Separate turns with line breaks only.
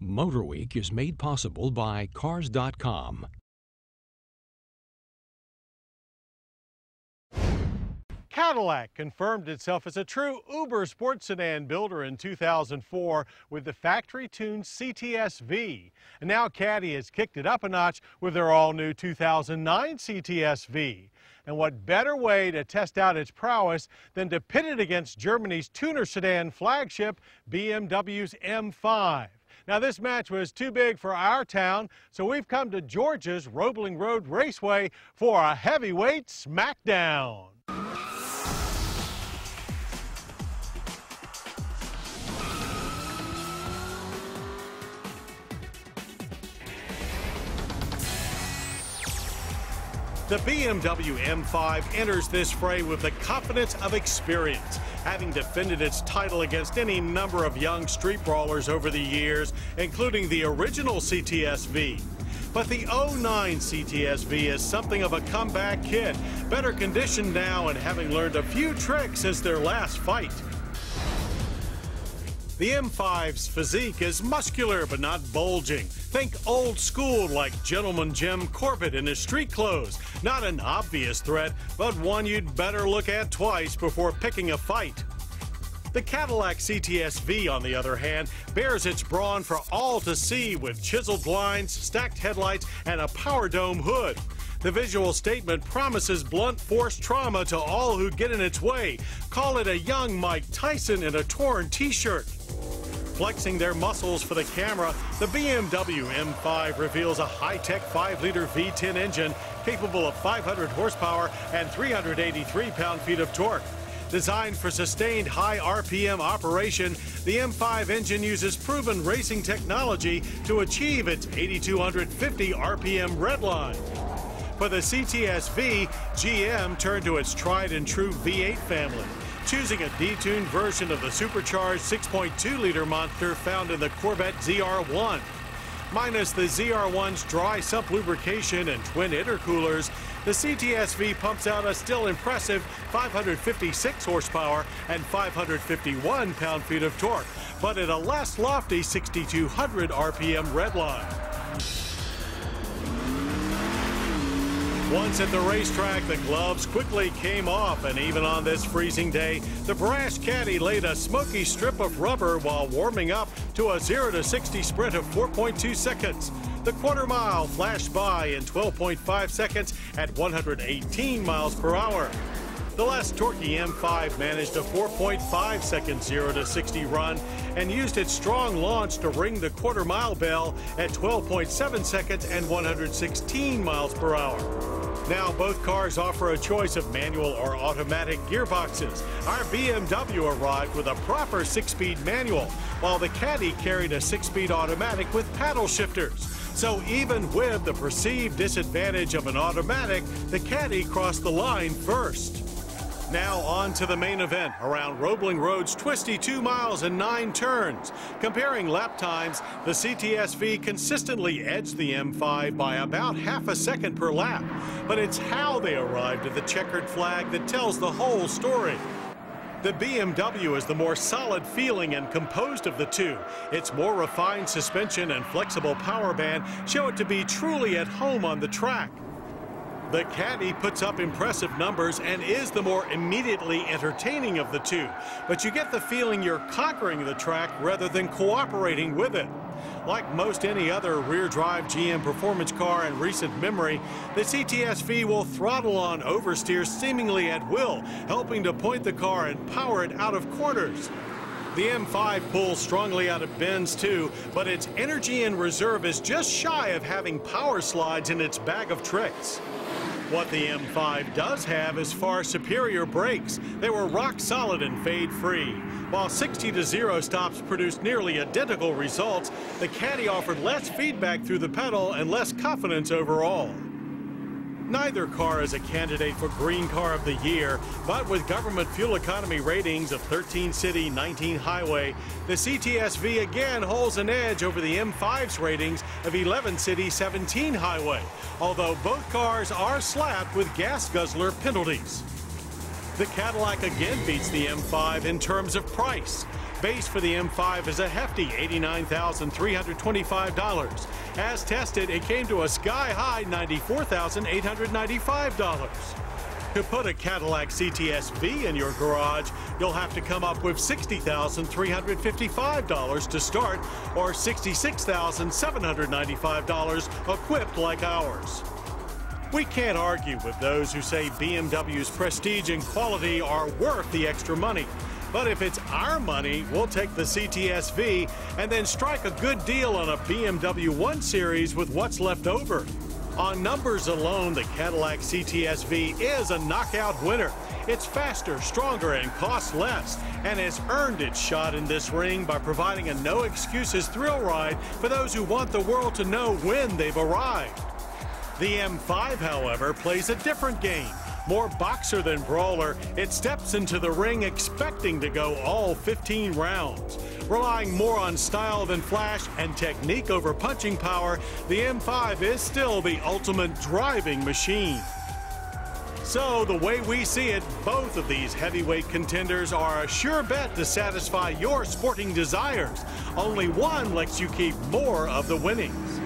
Motor Week is made possible by Cars.com.
Cadillac confirmed itself as a true Uber sports sedan builder in 2004 with the factory-tuned CTS-V. And now Caddy has kicked it up a notch with their all-new 2009 CTS-V. And what better way to test out its prowess than to pit it against Germany's tuner sedan flagship, BMW's M5. Now, this match was too big for our town, so we've come to Georgia's Roebling Road Raceway for a heavyweight smackdown. The BMW M5 enters this fray with the confidence of experience, having defended its title against any number of young street brawlers over the years, including the original CTS-V. But the 09 CTS-V is something of a comeback kid, better conditioned now and having learned a few tricks since their last fight. The M5's physique is muscular but not bulging. Think old school like Gentleman Jim Corbett in his street clothes. Not an obvious threat, but one you'd better look at twice before picking a fight. The Cadillac CTS-V, on the other hand, bears its brawn for all to see with chiseled blinds, stacked headlights, and a power dome hood. The visual statement promises blunt force trauma to all who get in its way. Call it a young Mike Tyson in a torn t-shirt. Flexing their muscles for the camera, the BMW M5 reveals a high-tech 5-liter V10 engine capable of 500 horsepower and 383 pound-feet of torque. Designed for sustained high RPM operation, the M5 engine uses proven racing technology to achieve its 8,250 RPM redline. For the CTS-V, GM turned to its tried-and-true V8 family, choosing a detuned version of the supercharged 6.2-liter monster found in the Corvette ZR1. Minus the ZR1's dry sump lubrication and twin intercoolers, the CTS-V pumps out a still impressive 556 horsepower and 551 pound-feet of torque, but at a less lofty 6,200 RPM redline. Once at the racetrack, the gloves quickly came off, and even on this freezing day, the brash caddy laid a smoky strip of rubber while warming up to a 0-60 sprint of 4.2 seconds. The quarter mile flashed by in 12.5 seconds at 118 miles per hour. The less torquey M5 managed a 4.5 second 0-60 run and used its strong launch to ring the quarter mile bell at 12.7 seconds and 116 miles per hour. Now both cars offer a choice of manual or automatic gearboxes. Our BMW arrived with a proper 6-speed manual, while the Caddy carried a 6-speed automatic with paddle shifters. So even with the perceived disadvantage of an automatic, the Caddy crossed the line first. Now on to the main event around Roebling Road's twisty 2 miles and 9 turns. Comparing lap times, the CTS-V consistently edged the M5 by about half a second per lap. But it's how they arrived at the checkered flag that tells the whole story. The BMW is the more solid feeling and composed of the two. Its more refined suspension and flexible power band show it to be truly at home on the track. The Caddy puts up impressive numbers and is the more immediately entertaining of the two, but you get the feeling you're conquering the track rather than cooperating with it. Like most any other rear-drive GM performance car in recent memory, the CTS-V will throttle on oversteer seemingly at will, helping to point the car and power it out of corners. The M5 pulls strongly out of bends too, but its energy in reserve is just shy of having power slides in its bag of tricks. What the M5 does have is far superior brakes. They were rock solid and fade free. While 60-0 stops produced nearly identical results, the Caddy offered less feedback through the pedal and less confidence overall. Neither car is a candidate for Green Car of the Year, but with government fuel economy ratings of 13 city, 19 highway, the CTS-V again holds an edge over the M5's ratings of 11 city, 17 highway, although both cars are slapped with gas guzzler penalties. The Cadillac again beats the M5 in terms of price. base for the M5 is a hefty $89,325. As tested, it came to a sky-high $94,895. To put a Cadillac CTS-V in your garage, you'll have to come up with $60,355 to start, or $66,795 equipped like ours. We can't argue with those who say BMW's prestige and quality are worth the extra money. But if it's our money, we'll take the CTS-V and then strike a good deal on a BMW 1 Series with what's left over. On numbers alone, the Cadillac CTS-V is a knockout winner. It's faster, stronger, and costs less, and has earned its shot in this ring by providing a no-excuses thrill ride for those who want the world to know when they've arrived. The M5, however, plays a different game. More boxer than brawler, it steps into the ring expecting to go all 15 rounds. Relying more on style than flash and technique over punching power, the M5 is still the ultimate driving machine. So, the way we see it, both of these heavyweight contenders are a sure bet to satisfy your sporting desires. Only one lets you keep more of the winnings.